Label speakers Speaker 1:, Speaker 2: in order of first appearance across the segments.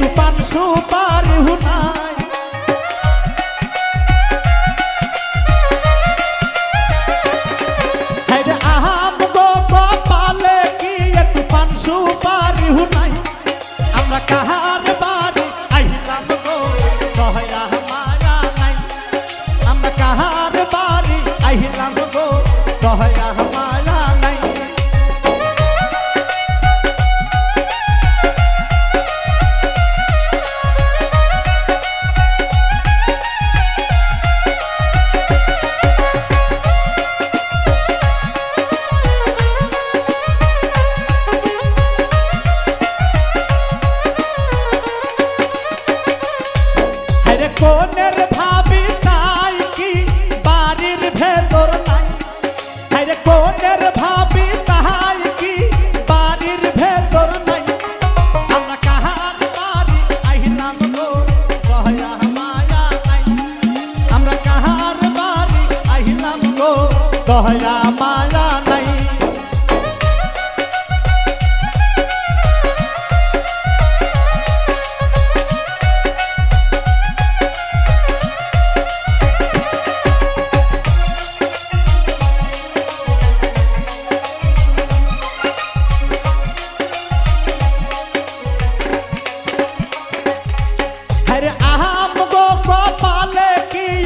Speaker 1: একটু পান সুপারি হুনাই হায়রে আহাম গো কপালে কি একটু পান সুপারি হুনাই আমরা কাহার বাড়ি আইলাম গো দয়া মায়া নাই আমরা কাহার বাড়ি আইলাম গো দয়া মায়া নাই কোনের ভাবি তাই কি বাড়ির ভেতর নাই হায়রে কোনের ভাবি তাই কি বাড়ির ভেতর নাই আমরা কাহার বাড়ি আইলাম গো দয়া মায়া নাই আমরা কাহার বাড়ি আইলাম গো দয়া মায়া নাই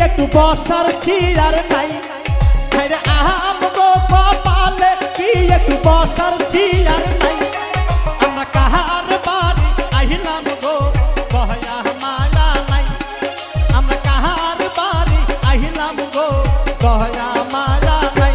Speaker 1: একটু বসার চিয়ার নাই হায়রে আহাম গো কপালে কি একটু বসার চিয়ার নাই আমরা কাহার বাড়ি আইলাম গো দয়া মায়া নাই আমরা কাহার বাড়ি আইলাম গো দয়া মায়া নাই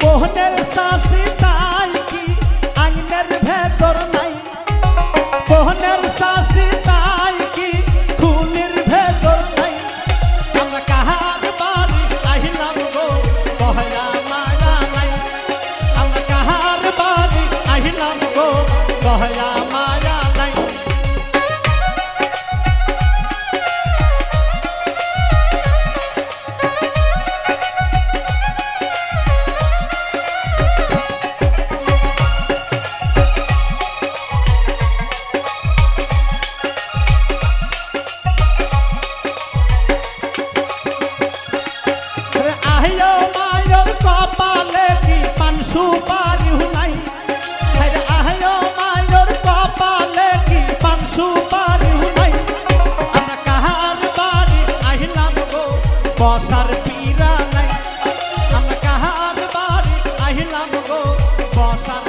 Speaker 1: কোহনের শাসি তাই কি আইনের ভেতর নাই কোহনের শাসি তাই কি খুলির ভেতর নাই আমরা কাহার বাড়ি আইলাম গো দয়া মায়া নাই আমরা কাহার বাড়ি আইলাম গো দয়া মায়া নাই কপালে কি পান সুপারি হুনাই হায়রে আহয়ো মায়োর কপালে কি পান সুপারি হুনাই আমরা কাহার বাড়ি আইলাম গো বসার পীরা নাই আমরা কাহার বাড়ি আইলাম গো বসার